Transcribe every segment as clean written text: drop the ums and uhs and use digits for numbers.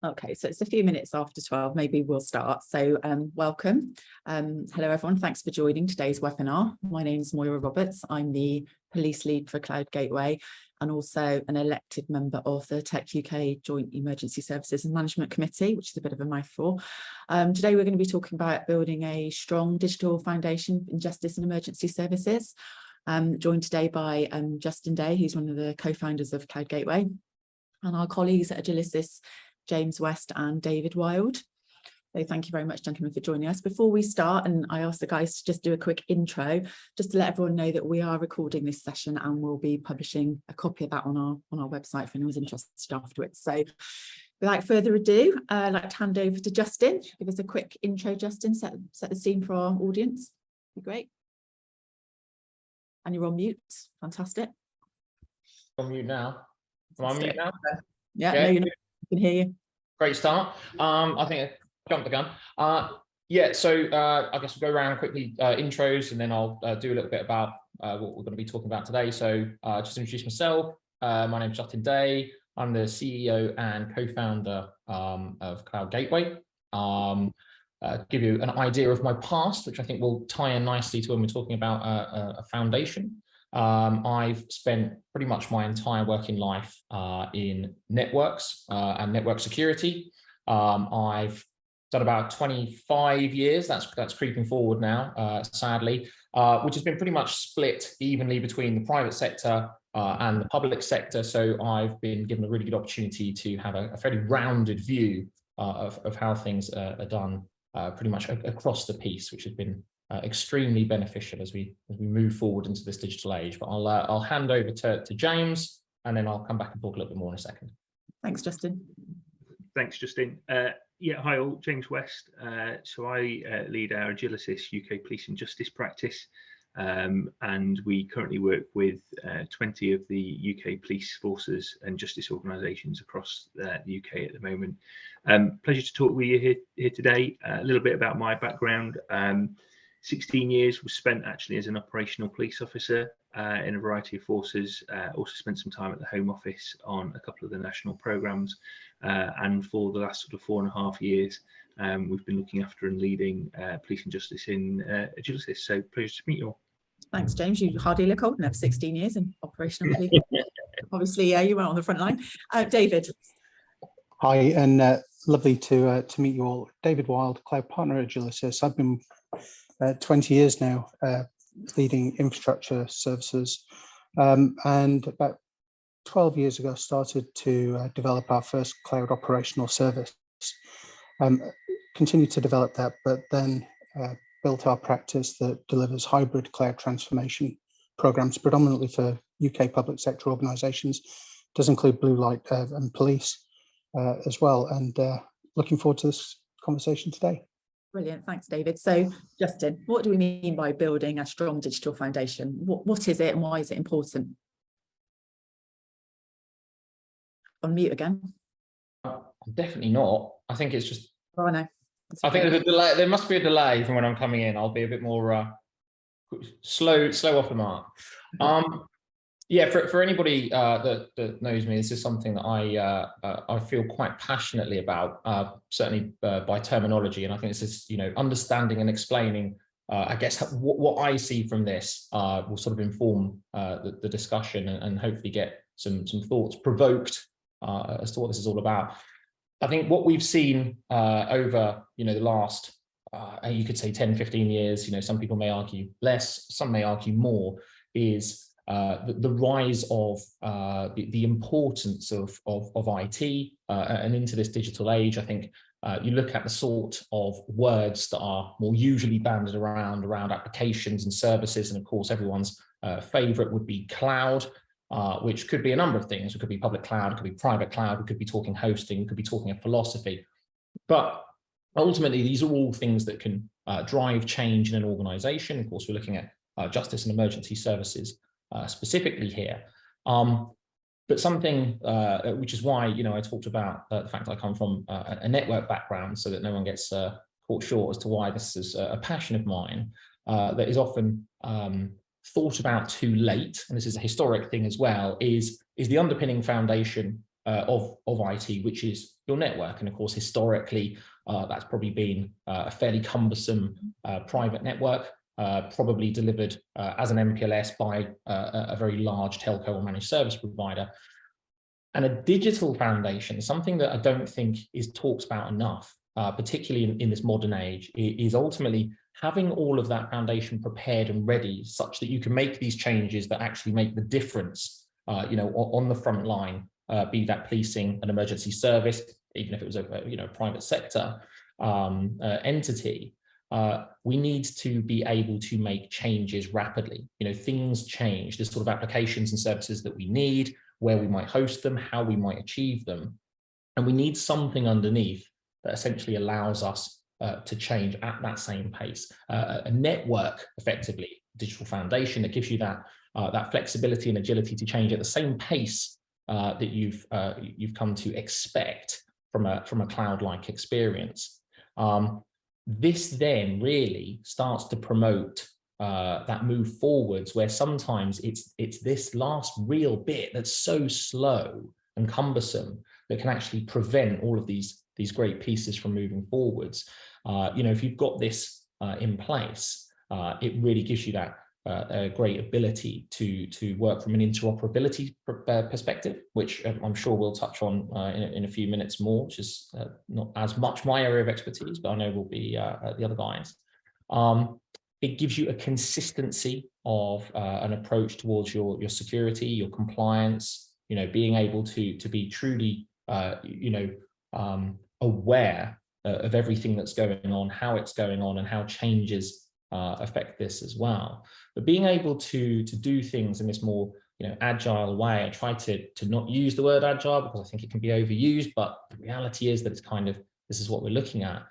Okay, so it's a few minutes after 12, maybe we'll start. So welcome. Hello, everyone. Thanks for joining today's webinar. My name is Moira Roberts. I'm the police lead for Cloud Gateway and also an elected member of the Tech UK Joint Emergency Services and Management Committee, which is a bit of a mouthful. Today, we're going to be talking about building a strong digital foundation in justice and emergency services. Joined today by Justin Day, who's one of the co-founders of Cloud Gateway, and our colleagues at Agilisis, James West and David Wild. So thank you very much, gentlemen, for joining us. Before we start, and I asked the guys to just do a quick intro, just to let everyone know that we are recording this session and we'll be publishing a copy of that on our website if anyone's interested afterwards. So without further ado, I'd like to hand over to Justin. Give us a quick intro, Justin, set the scene for our audience. Be great. And you're on mute. Fantastic. On mute now. Am I on mute now? Yeah, no, you're not. I can hear you. Great start. I think I jumped the gun. So I guess we'll go around quickly, intros, and then I'll do a little bit about what we're going to be talking about today. So just introduce myself. My name is Justin Day. I'm the CEO and co-founder of Cloud Gateway. Give you an idea of my past, which I think will tie in nicely to when we're talking about a foundation. I've spent pretty much my entire working life in networks and network security. I've done about 25 years, that's creeping forward now, sadly, which has been pretty much split evenly between the private sector and the public sector. So I've been given a really good opportunity to have a fairly rounded view of how things are done pretty much across the piece, which has been extremely beneficial as we move forward into this digital age. But I'll hand over to James, and then I'll come back and talk a little bit more in a second. Thanks, Justin. Thanks, Justin. Hi all, James West. So I lead our Agilisis UK Police and Justice practice, and we currently work with 20 of the UK police forces and justice organisations across the UK at the moment. Pleasure to talk with you here today. A little bit about my background. 16 years was spent actually as an operational police officer in a variety of forces. Also spent some time at the Home Office on a couple of the national programmes, and for the last sort of 4.5 years we've been looking after and leading police and justice in Agilisis. So pleasure to meet you all. Thanks, James. You hardly look old enough. 16 years in operational police. Obviously, yeah, you were on the front line. David. Hi, and lovely to meet you all. David Wild, cloud partner at Agilisis. I've been 20 years now leading infrastructure services, and about 12 years ago started to develop our first cloud operational service. Continued to develop that, but then built our practice that delivers hybrid cloud transformation programs predominantly for UK public sector organisations. Does include blue light and police as well, and looking forward to this conversation today. Brilliant, thanks, David. So, Justin, what do we mean by building a strong digital foundation? What is it and why is it important? On mute again. Definitely not. I think it's just. Oh, I know. I think there's a delay. There must be a delay from when I'm coming in. I'll be a bit more slow off the mark. Yeah, for anybody that knows me, this is something that I feel quite passionately about, certainly by terminology, and I think this is, understanding and explaining, I guess, what I see from this will sort of inform the discussion and hopefully get some thoughts provoked as to what this is all about. I think what we've seen over, the last, you could say 10, 15 years, some people may argue less, some may argue more, is the rise of the importance of IT and into this digital age. I think you look at the sort of words that are more usually banded around applications and services, and of course everyone's favorite would be cloud, which could be a number of things. It could be public cloud, it could be private cloud, we could be talking hosting, we could be talking a philosophy. But ultimately, these are all things that can drive change in an organization. Of course, we're looking at justice and emergency services specifically here. But something which is why, I talked about the fact that I come from a network background, so that no one gets caught short as to why this is a passion of mine, that is often thought about too late, and this is a historic thing as well, is the underpinning foundation of IT, which is your network. And of course, historically, that's probably been a fairly cumbersome private network, probably delivered as an MPLS by a very large telco or managed service provider. And a digital foundation, something that I don't think is talked about enough, particularly in this modern age, is ultimately having all of that foundation prepared and ready such that you can make these changes that actually make the difference, on the front line, be that policing, an emergency service, even if it was a private sector entity. We need to be able to make changes rapidly. Things change. There's sort of applications and services that we need, where we might host them, how we might achieve them. And we need something underneath that essentially allows us to change at that same pace. A network, effectively, digital foundation that gives you that flexibility and agility to change at the same pace that you've come to expect from a cloud-like experience. This then really starts to promote that move forwards, where sometimes it's this last real bit that's so slow and cumbersome that can actually prevent all of these great pieces from moving forwards. If you've got this in place, it really gives you that a great ability to work from an interoperability perspective, which I'm sure we'll touch on in a few minutes more, which is not as much my area of expertise, but I know will be the other guys. It gives you a consistency of an approach towards your security, your compliance, being able to be truly, aware of everything that's going on, how it's going on, and how changes affect this as well. But being able to do things in this more agile way. I try to not use the word agile because I think it can be overused, but the reality is that it's this is what we're looking at.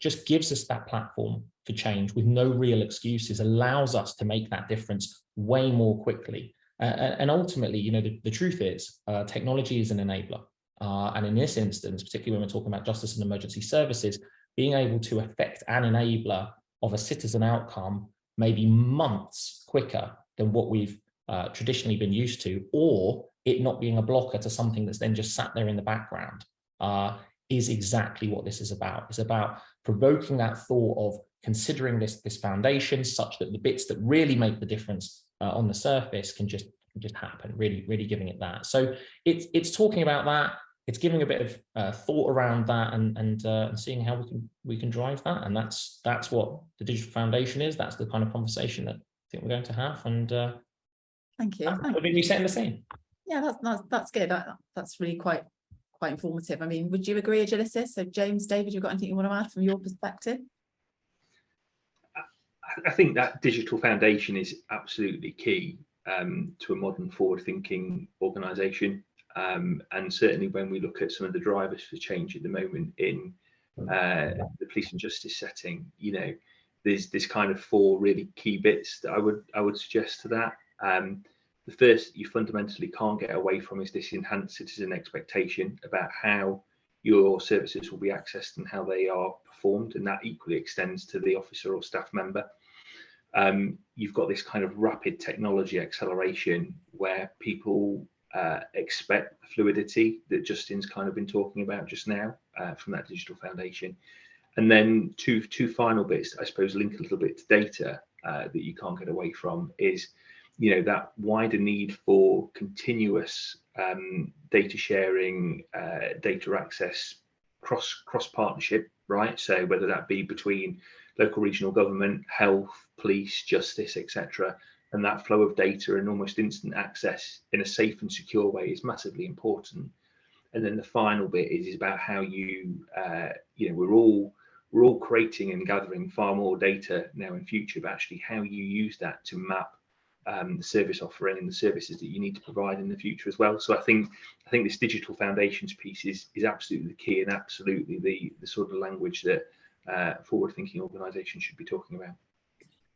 Just gives us that platform for change with no real excuses, allows us to make that difference way more quickly. And ultimately, the truth is technology is an enabler. And in this instance, particularly when we're talking about justice and emergency services, being able to affect an enabler of a citizen outcome maybe months quicker than what we've traditionally been used to, or it not being a blocker to something that's then just sat there in the background, is exactly what this is about. It's about provoking that thought of considering this foundation such that the bits that really make the difference on the surface can just happen, really giving it that. So it's talking about that. It's giving a bit of thought around that and seeing how we can drive that. And that's what the digital foundation is. That's the kind of conversation that I think we're going to have. And thank you. We'll be setting the scene. Yeah, that's good. That's really quite informative. I mean, would you agree, Agilicis? So James, David, you've got anything you want to add from your perspective? I think that digital foundation is absolutely key to a modern forward-thinking organisation. And certainly when we look at some of the drivers for change at the moment in the police and justice setting, there's kind of four really key bits that I would suggest to that. The first you fundamentally can't get away from is this enhanced citizen expectation about how your services will be accessed and how they are performed, and that equally extends to the officer or staff member. You've got this kind of rapid technology acceleration where people expect the fluidity that Justin's kind of been talking about just now from that digital foundation. And then two final bits, I suppose, link a little bit to data that you can't get away from is, that wider need for continuous data sharing, data access, cross partnership, right? So whether that be between local regional government, health, police, justice, etc., and that flow of data and almost instant access in a safe and secure way is massively important. And then the final bit is about how we're all creating and gathering far more data now in future, but actually how you use that to map the service offering and the services that you need to provide in the future as well. So I think this digital foundations piece is absolutely the key and absolutely the sort of language that forward-thinking organisations should be talking about.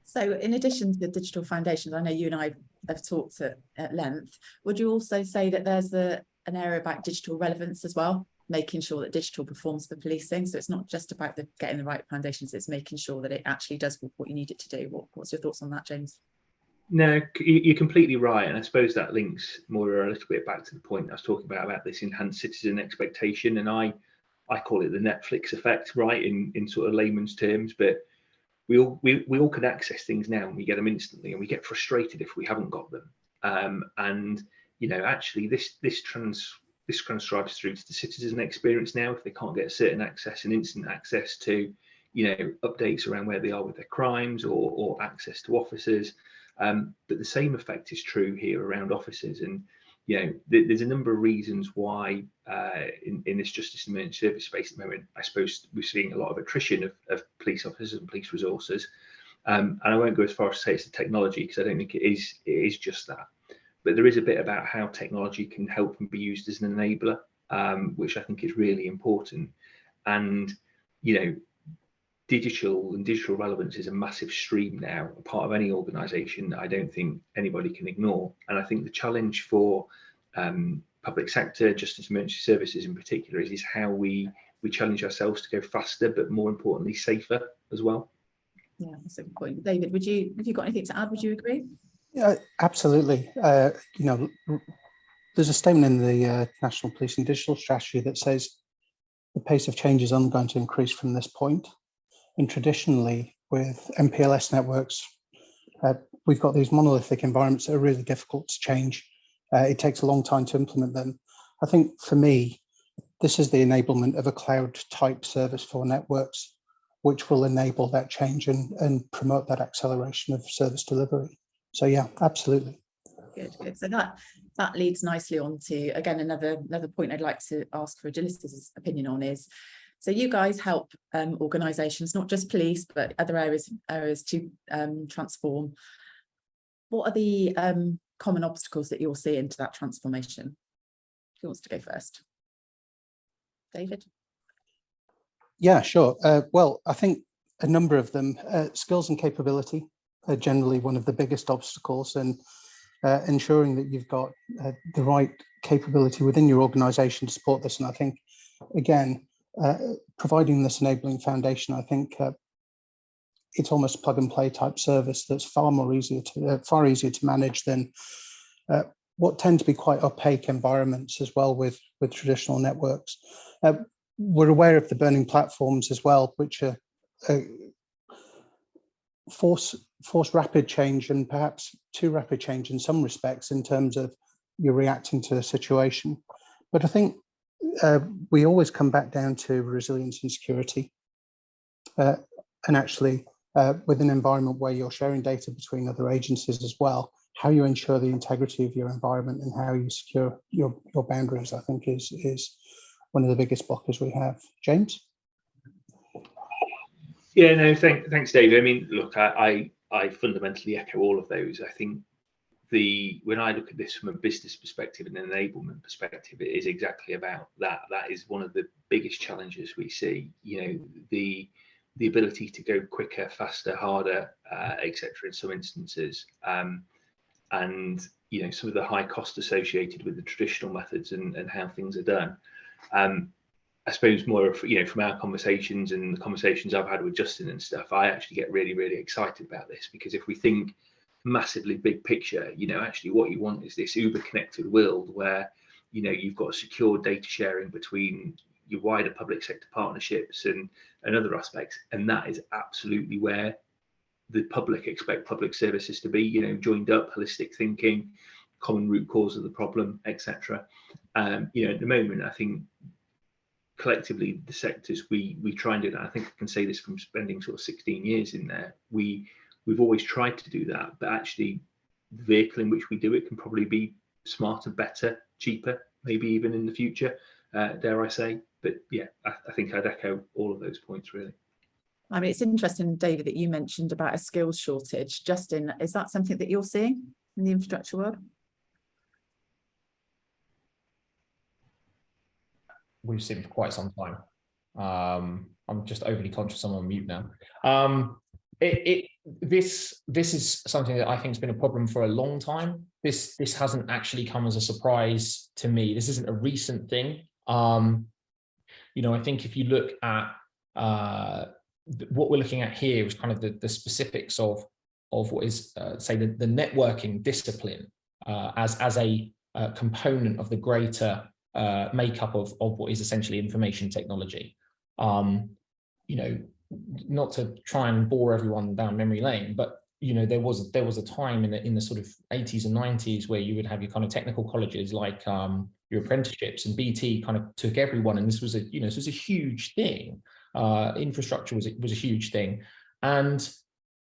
So in addition to the digital foundations, I know you and I have talked at length, would you also say that there's an area about digital relevance as well, making sure that digital performs for policing? So it's not just about getting the right foundations, it's making sure that it actually does what you need it to do. What's your thoughts on that, James? No, you're completely right, and I suppose that links more a little bit back to the point I was talking about this enhanced citizen expectation, and I call it the Netflix effect, right, in sort of layman's terms. But we all can access things now, and we get them instantly, and we get frustrated if we haven't got them. And actually, this transcribes through to the citizen experience now. If they can't get certain access and instant access to, updates around where they are with their crimes or access to officers. But the same effect is true here around officers, and there's a number of reasons why in this justice and emergency service space at the moment, I suppose we're seeing a lot of attrition of police officers and police resources. And I won't go as far as to say it's the technology, because I don't think it is just that. But there is a bit about how technology can help and be used as an enabler, which I think is really important. And digital relevance is a massive stream now, a part of any organisation that I don't think anybody can ignore. And I think the challenge for public sector, justice and emergency services in particular, is how we challenge ourselves to go faster, but more importantly, safer as well. Yeah, that's a good point. David, have you got anything to add? Would you agree? Yeah, absolutely. There's a statement in the National Policing Digital Strategy that says the pace of change is only going to increase from this point. And traditionally, with MPLS networks, we've got these monolithic environments that are really difficult to change. It takes a long time to implement them. I think for me, this is the enablement of a cloud type service for networks, which will enable that change and promote that acceleration of service delivery. So yeah, absolutely. Good. So that leads nicely on to, again, another point I'd like to ask for Agility's opinion on is, so you guys help organisations, not just police, but other areas to transform. What are the common obstacles that you'll see into that transformation? Who wants to go first? David? Yeah, sure. Well, I think a number of them, skills and capability are generally one of the biggest obstacles, and ensuring that you've got the right capability within your organisation to support this. And I think, again, providing this enabling foundation, I think it's almost a plug and play type service that's far easier to manage than what tend to be quite opaque environments as well with traditional networks. We're aware of the burning platforms as well, which are force rapid change, and perhaps too rapid change in some respects in terms of you're reacting to a situation. But I think we always come back down to resilience and security. And actually, with an environment where you're sharing data between other agencies as well, how you ensure the integrity of your environment and how you secure your boundaries, I think is one of the biggest blockers we have. James? Yeah, no, thanks, David. I mean, look, I fundamentally echo all of those. I think when I look at this from a business perspective and an enablement perspective, it is exactly about that. That is one of the biggest challenges we see. The ability to go quicker, faster, harder, etc. in some instances, and some of the high cost associated with the traditional methods and how things are done. I suppose more from our conversations and the conversations I've had with Justin and stuff, I actually get really, really excited about this, because if we think massively big picture, actually what you want is this uber connected world where you've got secure data sharing between your wider public sector partnerships and other aspects, and that is absolutely where the public expect public services to be, joined up, holistic thinking, common root cause of the problem, etc. At the moment, I think collectively the sectors we try and do that. I think I can say this from spending sort of 16 years in there. We've always tried to do that, but actually the vehicle in which we do it can probably be smarter, better, cheaper, maybe even in the future, dare I say. But yeah, I think I'd echo all of those points really. I mean, it's interesting, David, that you mentioned about a skills shortage. Justin, is that something that you're seeing in the infrastructure world? We've seen for quite some time. I'm just overly conscious I'm on mute now. This is something that I think has been a problem for a long time. This hasn't actually come as a surprise to me. This isn't a recent thing. I think if you look at what we're looking at here is kind of the specifics of what is say the networking discipline as a component of the greater makeup of what is essentially information technology. You know, not to try and bore everyone down memory lane, but you know, there was a time in the sort of 80s and 90s where you would have your kind of technical colleges like your apprenticeships, and BT kind of took everyone, and this was a huge thing. Infrastructure was a huge thing, and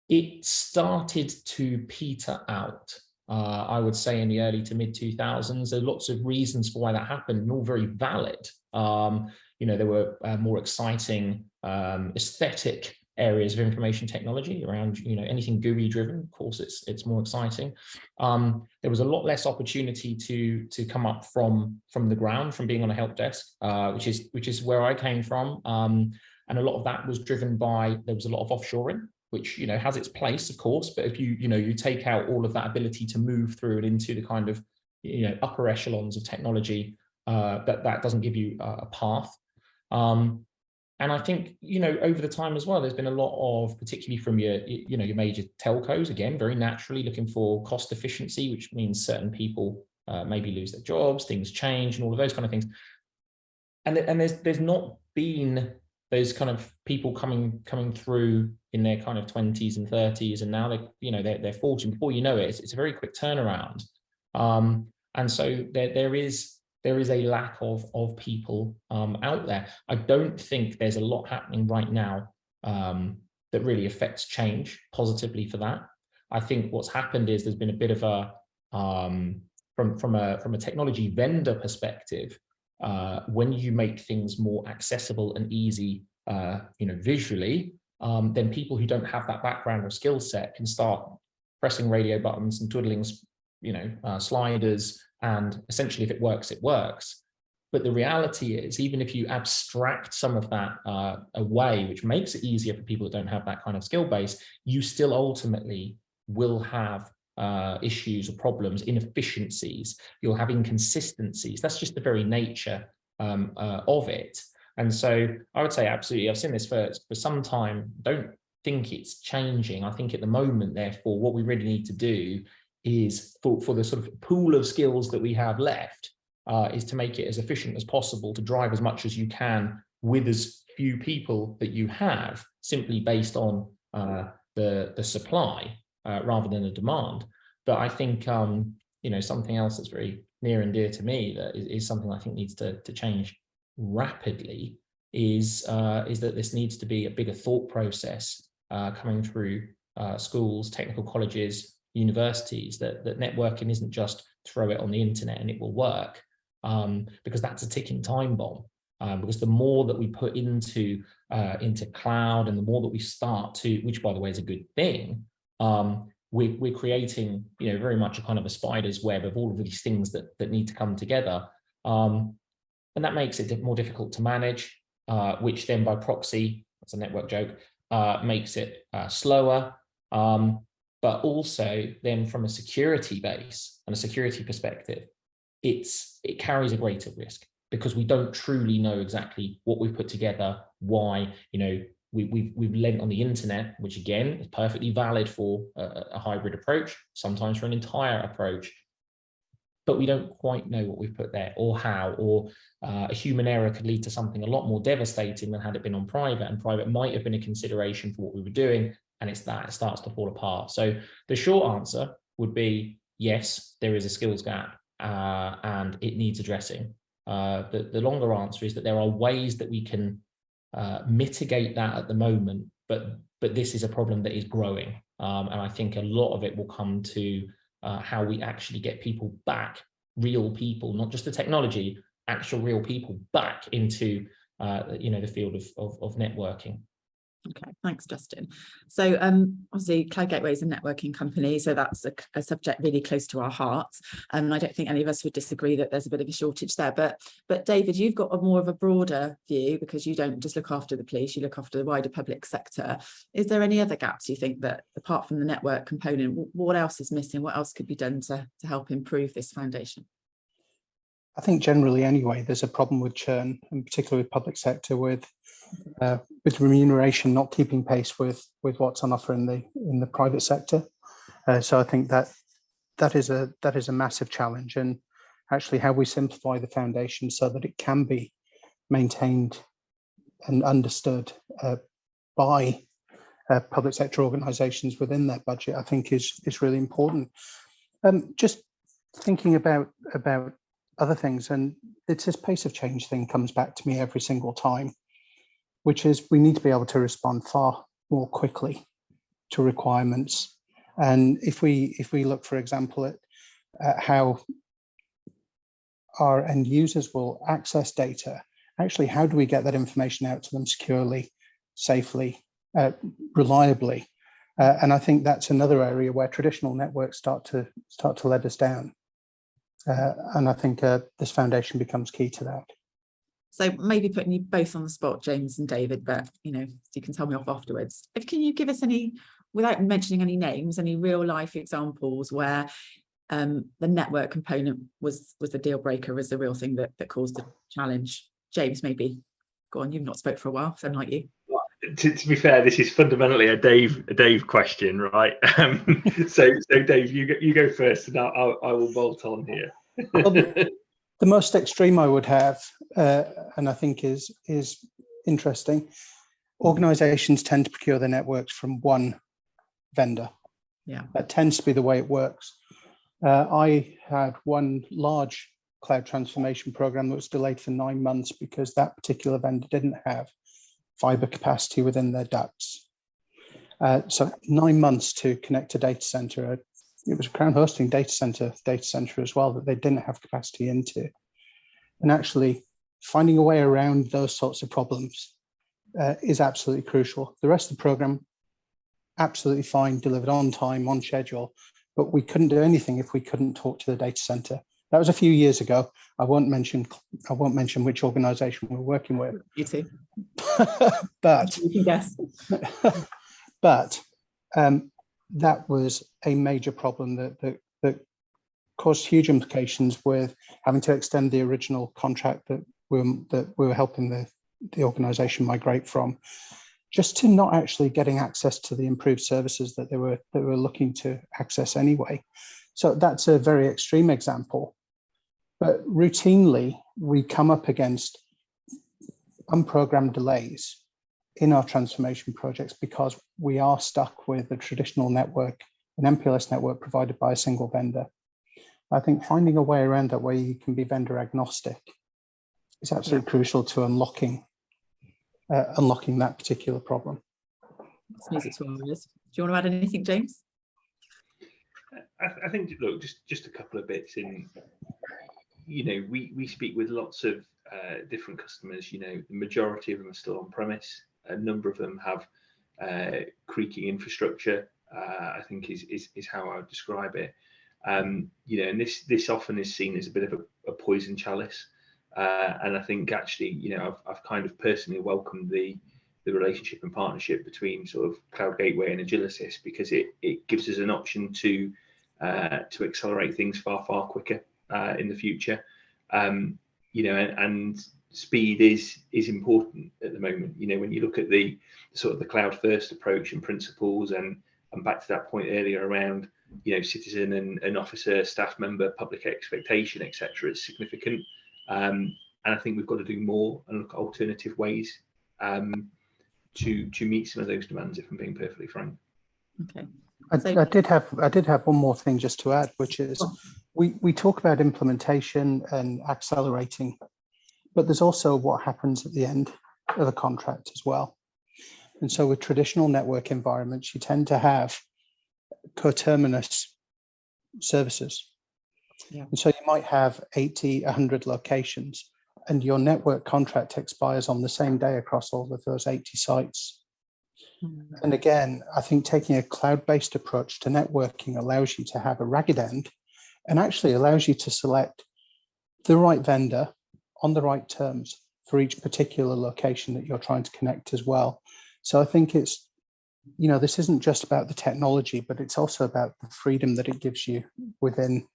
it started to peter out. I would say in the early to mid 2000s. There are lots of reasons for why that happened, and all very valid. You know, there were more exciting aesthetic areas of information technology around, you know, anything GUI driven. Of course, it's more exciting. There was a lot less opportunity to come up from the ground, from being on a help desk, which is where I came from. And a lot of that was driven by, there was a lot of offshoring, which, you know, has its place, of course, but if you take out all of that ability to move through and into the kind of, you know, upper echelons of technology, that doesn't give you a path. And I think, you know, over the time as well, there's been a lot of, particularly from your major telcos, again, very naturally looking for cost efficiency, which means certain people maybe lose their jobs, things change, and all of those kind of things. And there's not been those kind of people coming through in their kind of 20s and 30s, and now they're 40. Before you know it, it's a very quick turnaround. And so there is a lack of people out there. I don't think there's a lot happening right now that really affects change positively for that. I think what's happened is there's been a bit of a from a technology vendor perspective, when you make things more accessible and easy, visually, then people who don't have that background or skill set can start pressing radio buttons and twiddling, sliders, and essentially if it works, it works. But the reality is, even if you abstract some of that away, which makes it easier for people that don't have that kind of skill base, you still ultimately will have issues or problems, inefficiencies. You'll have inconsistencies. That's just the very nature of it. And so I would say absolutely, I've seen this for some time. Don't think it's changing. I think at the moment, therefore, what we really need to do is for the sort of pool of skills that we have left, is to make it as efficient as possible, to drive as much as you can with as few people that you have, simply based on the supply rather than the demand. But I think something else that's very near and dear to me, that is something I think needs to change rapidly, is that this needs to be a bigger thought process coming through schools, technical colleges, universities, that networking isn't just throw it on the internet and it will work, because that's a ticking time bomb. Because the more that we put into cloud, and the more that we start to, which by the way is a good thing, we're creating very much a kind of a spider's web of all of these things that need to come together, and that makes it more difficult to manage, which then by proxy, that's a network joke, makes it slower. But also then from a security base and a security perspective, it carries a greater risk, because we don't truly know exactly what we've put together, why. We've lent on the internet, which again is perfectly valid for a hybrid approach, sometimes for an entire approach, but we don't quite know what we've put there or how, or a human error could lead to something a lot more devastating than had it been on private, and private might have been a consideration for what we were doing. And it starts to fall apart. So the short answer would be, yes, there is a skills gap, and it needs addressing. The longer answer is that there are ways that we can mitigate that at the moment, but this is a problem that is growing. And I think a lot of it will come to how we actually get people back, real people, not just the technology, actual real people back into the field of networking. Okay, thanks, Justin. So obviously Cloud Gateway is a networking company, so that's a subject really close to our hearts. And I don't think any of us would disagree that there's a bit of a shortage there. But David, you've got a more of a broader view, because you don't just look after the police, you look after the wider public sector. Is there any other gaps you think that, apart from the network component, what else is missing? What else could be done to help improve this foundation? I think generally anyway, there's a problem with churn, and particularly with public sector, with remuneration not keeping pace with what's on offer in the private sector. So I think that is a massive challenge, and actually how we simplify the foundation so that it can be maintained and understood by public sector organisations within their budget, I think is really important. Just thinking about other things, and it's this pace of change thing comes back to me every single time, which is we need to be able to respond far more quickly to requirements. And if we look, for example, at how our end users will access data, actually, how do we get that information out to them securely, safely, reliably? And I think that's another area where traditional networks start to let us down. And I think this foundation becomes key to that. So maybe putting you both on the spot, James and David, but you can tell me off afterwards. Can you give us any, without mentioning any names, any real life examples where the network component was the deal breaker, was the real thing that caused the challenge? James, maybe. Go on, you've not spoke for a while, so like you. To be fair, this is fundamentally a Dave question, right? So Dave, you go first, and I will bolt on here. Well, the most extreme I would have, and I think is interesting, organisations tend to procure their networks from one vendor. Yeah, that tends to be the way it works. I had one large cloud transformation program that was delayed for 9 months because that particular vendor didn't have fiber capacity within their ducts. So 9 months to connect a data center. It was a Crown hosting data center as well that they didn't have capacity into. And actually finding a way around those sorts of problems is absolutely crucial. The rest of the program, absolutely fine, delivered on time, on schedule, but we couldn't do anything if we couldn't talk to the data center. That was a few years ago. I won't mention which organization we're working with. you too. But you can guess. But that was a major problem that caused huge implications with having to extend the original contract that we were helping the organization migrate from, just to not actually getting access to the improved services that they were looking to access anyway. So that's a very extreme example. But routinely, we come up against unprogrammed delays in our transformation projects because we are stuck with a traditional network, an MPLS network provided by a single vendor. I think finding a way around that where you can be vendor agnostic is absolutely crucial to unlocking that particular problem. It's music to our ears. Do you want to add anything, James? I think, look, just a couple of bits in. We speak with lots of different customers. The majority of them are still on premise. A number of them have creaking infrastructure. I think is how I would describe it. And this often is seen as a bit of a poison chalice. And I think actually, I've kind of personally welcomed the relationship and partnership between sort of Cloud Gateway and Agilysys, because it gives us an option to accelerate things far quicker in the future. And speed is important at the moment. When you look at the sort of the cloud first approach and principles, and back to that point earlier around citizen and officer, staff member, public expectation, etc., it's significant. And I think we've got to do more and look at alternative ways to meet some of those demands, if I'm being perfectly frank. Okay. I did have one more thing just to add, which is we talk about implementation and accelerating, but there's also what happens at the end of a contract as well. And so with traditional network environments, you tend to have coterminous services. Yeah. And so you might have 80, 100 locations, and your network contract expires on the same day across all of those 80 sites. Mm-hmm. And again, I think taking a cloud-based approach to networking allows you to have a ragged end, and actually allows you to select the right vendor on the right terms for each particular location that you're trying to connect as well. So I think it's, this isn't just about the technology, but it's also about the freedom that it gives you within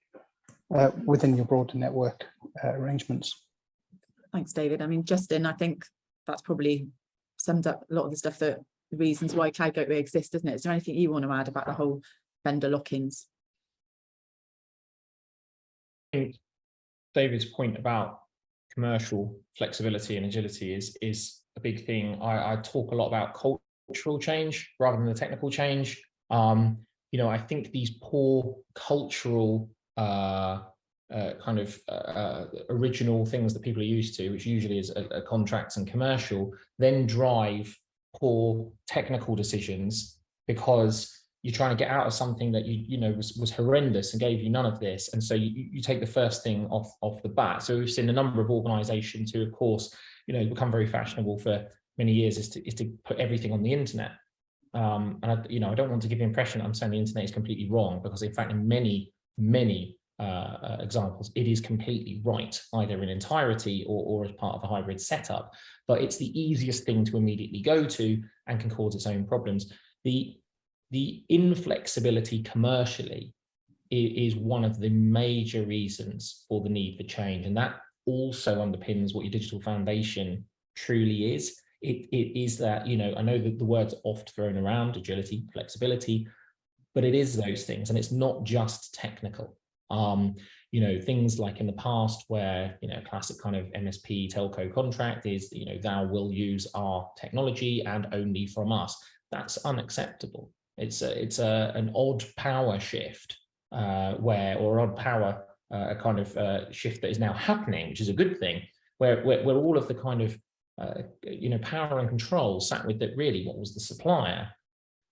your broader network arrangements. Thanks, David. I mean, Justin, I think that's probably summed up a lot of the stuff, the reasons why Cloud Gateway exists, doesn't it? Is there anything you want to add about the whole vendor lock-ins? I think David's point about commercial flexibility and agility is a big thing. I talk a lot about cultural change rather than the technical change. I think these poor cultural original things that people are used to, which usually is a contracts and commercial, then drive poor technical decisions, because you're trying to get out of something that was horrendous and gave you none of this, and so you take the first thing off the bat. So we've seen a number of organisations who, of course, become very fashionable for many years is to put everything on the internet. And I don't want to give the impression that I'm saying the internet is completely wrong, because in fact, in many examples, it is completely right, either in entirety or as part of a hybrid setup. But it's the easiest thing to immediately go to and can cause its own problems. The inflexibility commercially is one of the major reasons for the need for change, and that also underpins what your digital foundation truly is. It is that, I know that the word's oft thrown around, agility, flexibility, but it is those things, and it's not just technical. Things like in the past where, classic kind of MSP telco contract is, thou will use our technology and only from us. That's unacceptable. It's an odd power shift or odd power shift that is now happening, which is a good thing, where all of the kind of power and control sat with that really what was the supplier,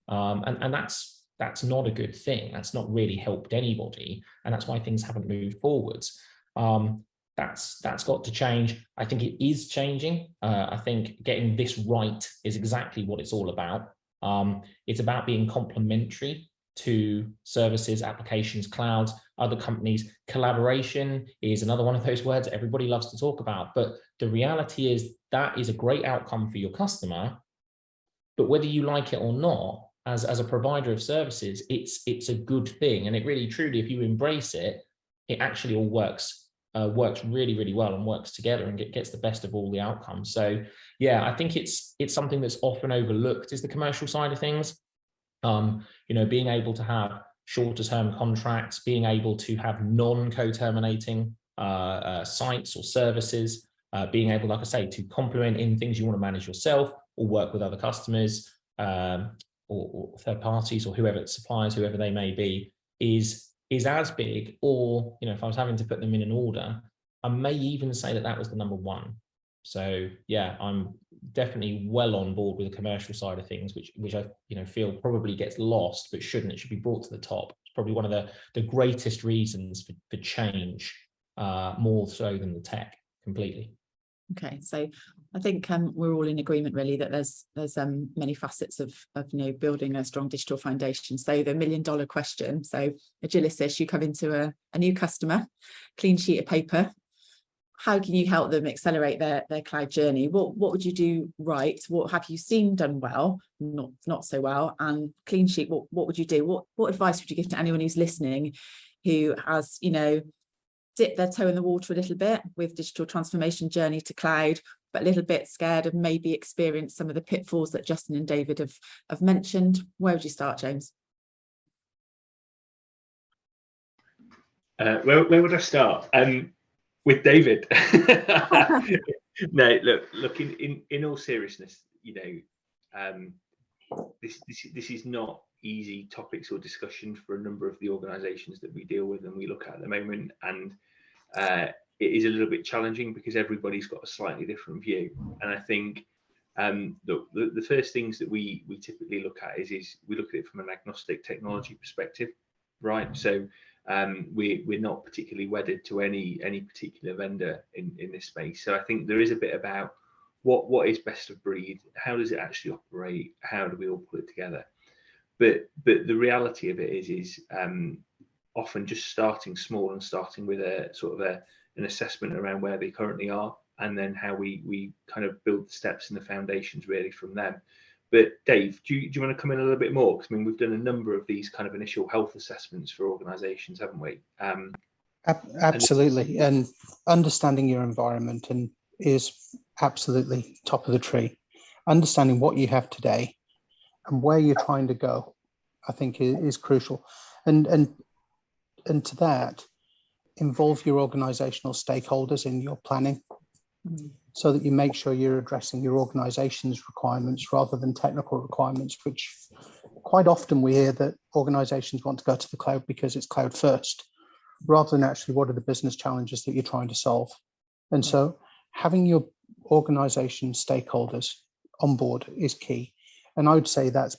and that's not a good thing. That's not really helped anybody, and that's why things haven't moved forwards. That's got to change. I think it is changing. I think getting this right is exactly what it's all about. It's about being complementary to services, applications, clouds, other companies. Collaboration is another one of those words everybody loves to talk about, but the reality is that is a great outcome for your customer. But whether you like it or not, as a provider of services, it's a good thing. And it really, truly, if you embrace it, it actually all works really, really well and works together and gets the best of all the outcomes. So yeah, I think it's something that's often overlooked, is the commercial side of things. Being able to have shorter term contracts, being able to have non-co-terminating sites or services, being able, like I say, to complement in things you want to manage yourself or work with other customers or third parties or whoever, suppliers, whoever they may be, is as big, or if I was having to put them in an order, I may even say that was the number one. So yeah, I'm definitely well on board with the commercial side of things, which I feel probably gets lost, but shouldn't. It should be brought to the top. It's probably one of the greatest reasons for change, more so than the tech completely. Okay, so I think we're all in agreement really that there's many facets of building a strong digital foundation. So the $1 million question. So Agilisis, you come into a new customer, clean sheet of paper. How can you help them accelerate their cloud journey? What would you do right? What have you seen done well, not so well? And clean sheet, what would you do? What advice would you give to anyone who's listening, who has dipped their toe in the water a little bit with digital transformation journey to cloud, but a little bit scared of maybe experience some of the pitfalls that Justin and David have mentioned? Where would you start, James? Where would I start? With David. No, look. In all seriousness, this is not easy topics or discussion for a number of the organisations that we deal with and we look at the moment, and it is a little bit challenging because everybody's got a slightly different view. And I think the first things that we typically look at is we look at it from an agnostic technology perspective, right? So we're not particularly wedded to any particular vendor in this space. So I think there is a bit about what is best of breed, how does it actually operate, how do we all put it together. But the reality of it is often just starting small and starting with a sort of an assessment around where they currently are, and then how we kind of build the steps and the foundations really from them. But Dave, do you want to come in a little bit more? Because I mean, we've done a number of these kind of initial health assessments for organisations, haven't we? Absolutely, and understanding your environment is absolutely top of the tree. Understanding what you have today and where you're trying to go I think is crucial. And to that, involve your organizational stakeholders in your planning so that you make sure you're addressing your organization's requirements rather than technical requirements, which quite often we hear that organizations want to go to the cloud because it's cloud first, rather than actually what are the business challenges that you're trying to solve. And so having your organization stakeholders on board is key. And I would say that's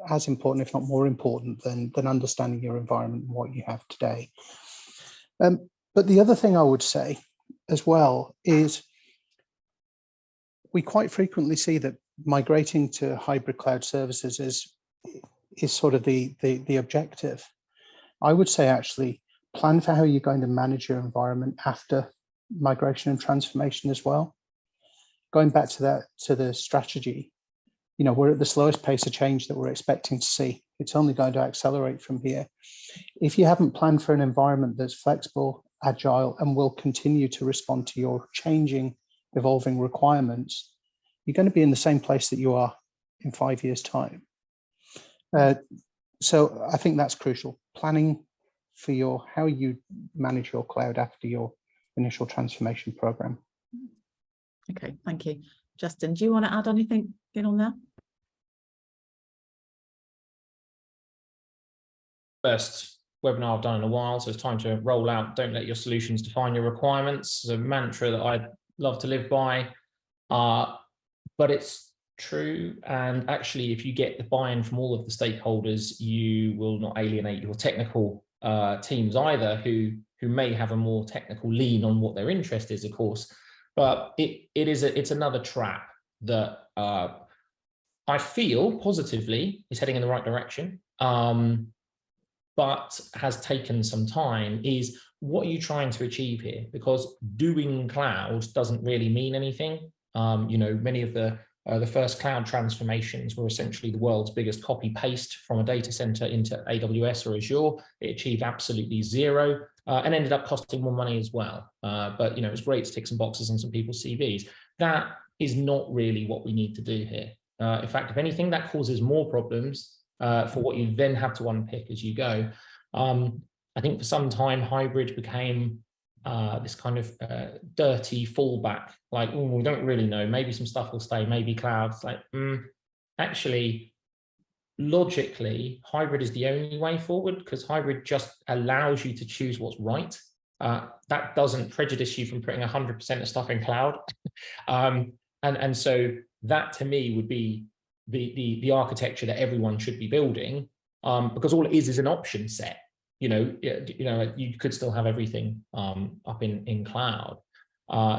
as important, if not more important, than understanding your environment and what you have today. But the other thing I would say as well is we quite frequently see that migrating to hybrid cloud services is sort of the objective. I would say actually plan for how you're going to manage your environment after migration and transformation as well. Going back to the strategy, you know, we're at the slowest pace of change that we're expecting to see. It's only going to accelerate from here. If you haven't planned for an environment that's flexible, agile, and will continue to respond to your changing, evolving requirements, you're going to be in the same place that you are in 5 years' time. So I think that's crucial. Planning for how you manage your cloud after your initial transformation program. Okay, thank you. Justin, do you want to add anything in on there? First webinar I've done in a while, so it's time to roll out. Don't let your solutions define your requirements. It's a mantra that I love to live by, but it's true. And actually, if you get the buy-in from all of the stakeholders, you will not alienate your technical teams either, who may have a more technical lean on what their interest is, of course. But it's another trap that I feel positively is heading in the right direction. But has taken some time. Is what are you trying to achieve here? Because doing cloud doesn't really mean anything. You know, many of the first cloud transformations were essentially the world's biggest copy paste from a data center into AWS or Azure. It achieved absolutely zero and ended up costing more money as well. But you know, it was great to tick some boxes on some people's CVs. That is not really what we need to do here. In fact, if anything, that causes more problems for what you then have to unpick as you go. I think for some time, hybrid became this kind of dirty fallback, like, oh, we don't really know, maybe some stuff will stay, maybe cloud. It's like, actually, logically, hybrid is the only way forward, because hybrid just allows you to choose what's right. That doesn't prejudice you from putting 100% of stuff in cloud. And so that to me would be the architecture that everyone should be building, because all it is an option set. You know, you could still have everything up in cloud.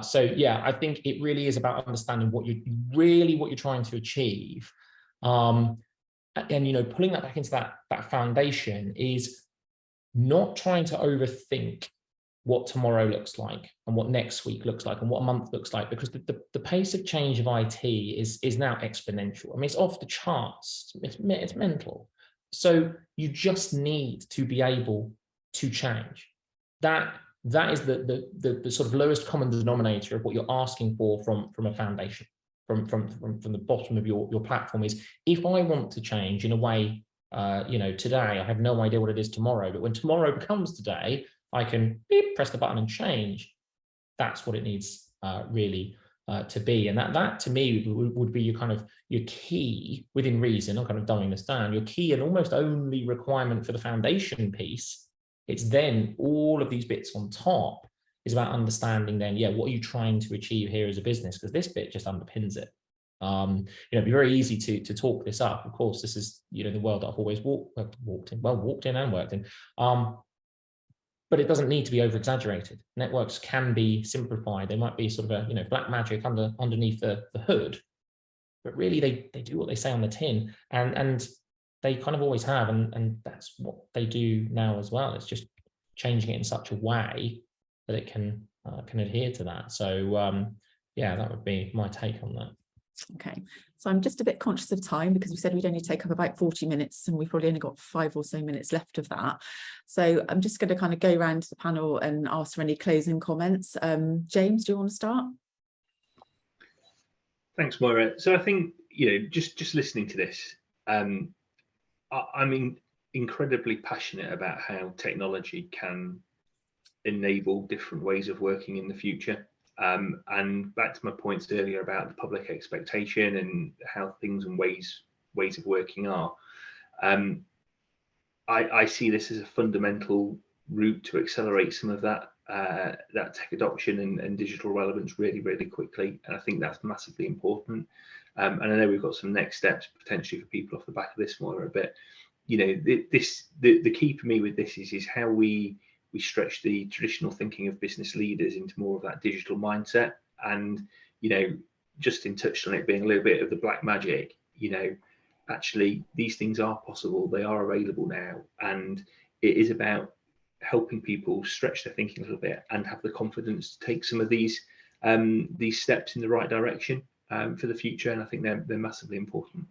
So yeah, I think it really is about understanding what you're trying to achieve, and you know, pulling that back into that foundation is not trying to overthink what tomorrow looks like and what next week looks like and what a month looks like, because the pace of change of IT is now exponential. I mean, it's off the charts. It's mental. So you just need to be able to change. That is the sort of lowest common denominator of what you're asking for from a foundation, from the bottom of your platform. Is if I want to change in a way, you know, today I have no idea what it is tomorrow, but when tomorrow becomes today, I can press the button and change. That's what it needs really to be. And that to me would be your kind of your key within reason. I'm kind of dumbing this down. Your key and almost only requirement for the foundation piece. It's then all of these bits on top is about understanding then, yeah, what are you trying to achieve here as a business? Because this bit just underpins it. You know, it'd be very easy to talk this up. Of course, this is, you know, the world that I've always walked in and worked in. But it doesn't need to be over exaggerated. Networks can be simplified. They might be sort of a, you know, black magic underneath the hood, but really they do what they say on the tin, and they kind of always have, and that's what they do now as well. It's just changing it in such a way that it can adhere to that. So yeah, that would be my take on that. Okay, so I'm just a bit conscious of time, because we said we'd only take up about 40 minutes and we've probably only got 5 or so minutes left of that. So I'm just going to kind of go around the panel and ask for any closing comments. James, do you want to start? Thanks, Moira. So I think, you know, just listening to this, I'm incredibly passionate about how technology can enable different ways of working in the future. And back to my points earlier about the public expectation and how things and ways of working are. I see this as a fundamental route to accelerate some of that tech adoption and digital relevance really quickly, and I think that's massively important. And I know we've got some next steps potentially for people off the back of this one, but you know, the key for me with this is how we stretch the traditional thinking of business leaders into more of that digital mindset. And you know, Justin touched on it being a little bit of the black magic. You know, actually these things are possible, they are available now, and it is about helping people stretch their thinking a little bit and have the confidence to take some of these steps in the right direction for the future. And I think they're massively important.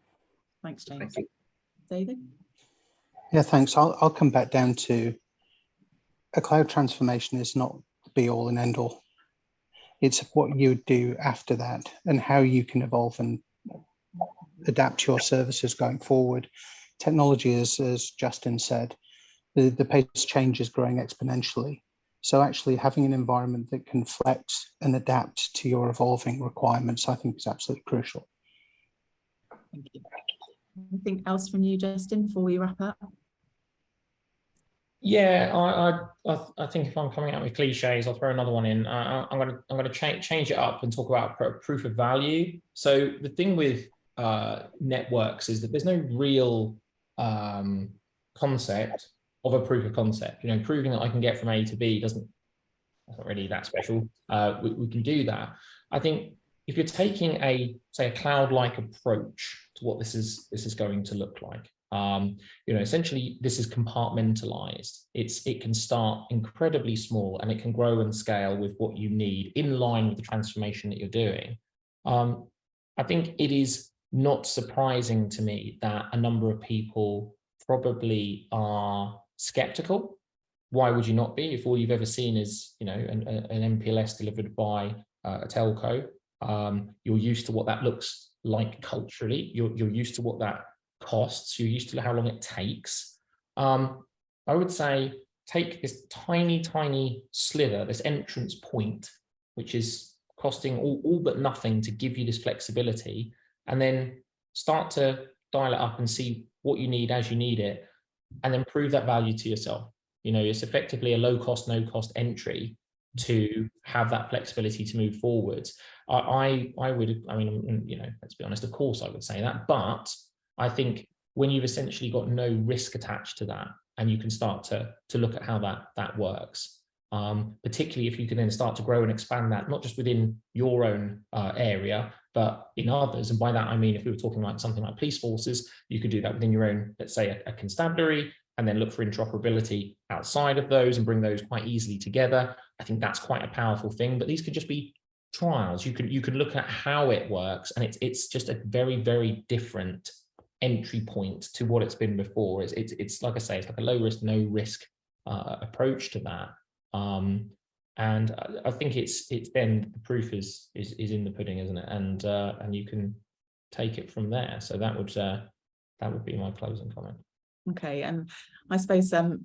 Thanks, James. Thank you. David? Yeah, thanks. I'll come back down to a cloud transformation is not the be all and end all. It's what you do after that and how you can evolve and adapt your services going forward. Technology is, as Justin said, the pace of change is growing exponentially. So actually having an environment that can flex and adapt to your evolving requirements, I think is absolutely crucial. Thank you. Anything else from you, Justin, before we wrap up? Yeah, I think if I'm coming out with cliches, I'll throw another one in. I'm gonna change it up and talk about proof of value. So the thing with networks is that there's no real concept of a proof of concept. You know, proving that I can get from A to B that's not really that special. We can do that. I think if you're taking say a cloud-like approach to what this is going to look like, you know, essentially this is compartmentalized. It can start incredibly small and it can grow and scale with what you need in line with the transformation that you're doing. I think it is not surprising to me that a number of people probably are skeptical. Why would you not be if all you've ever seen is, you know, an MPLS delivered by a telco? You're used to what that looks like culturally. You're used to what that costs. You're used to how long it takes. I would say take this tiny sliver, this entrance point, which is costing all but nothing to give you this flexibility, and then start to dial it up and see what you need as you need it, and then prove that value to yourself. You know, it's effectively a low cost, no cost entry to have that flexibility to move forwards. I mean, you know, let's be honest, of course I would say that, but I think when you've essentially got no risk attached to that, and you can start to look at how that works, particularly if you can then start to grow and expand that, not just within your own area, but in others. And by that, I mean, if we were talking like something like police forces, you could do that within your own, let's say a constabulary, and then look for interoperability outside of those and bring those quite easily together. I think that's quite a powerful thing, but these could just be trials. You can look at how it works, and it's just a very different entry point to what it's been before. It's like I say, it's like a low risk, no risk approach to that. And I think it's then the proof is in the pudding, isn't it? And you can take it from there. So that would be my closing comment. Okay, and I suppose for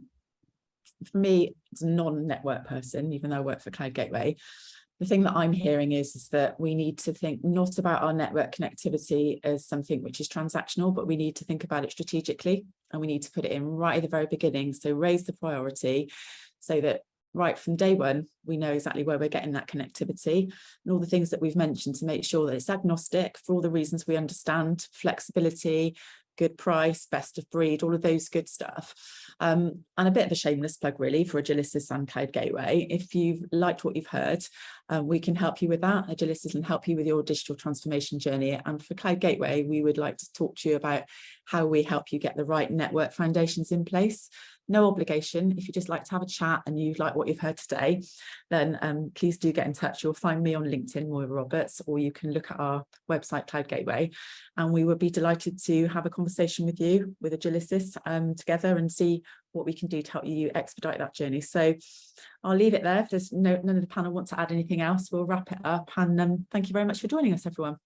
me, as a non-network person, even though I work for Cloud Gateway, the thing that I'm hearing is that we need to think not about our network connectivity as something which is transactional, but we need to think about it strategically, and we need to put it in right at the very beginning. So raise the priority so that right from day one, we know exactly where we're getting that connectivity and all the things that we've mentioned to make sure that it's agnostic for all the reasons we understand, flexibility, good price, best of breed, all of those good stuff. And a bit of a shameless plug really for Agilicis and Cloud Gateway. If you've liked what you've heard, we can help you with that. Agilicis can help you with your digital transformation journey. And for Cloud Gateway, we would like to talk to you about how we help you get the right network foundations in place. No obligation. If you just like to have a chat and you like what you've heard today, then please do get in touch. You'll find me on LinkedIn, Moira Roberts, or you can look at our website, Cloud Gateway, and we would be delighted to have a conversation with you, with Agilicis, together, and see what we can do to help you expedite that journey. So I'll leave it there. If there's none of the panel want to add anything else, we'll wrap it up. And thank you very much for joining us, everyone.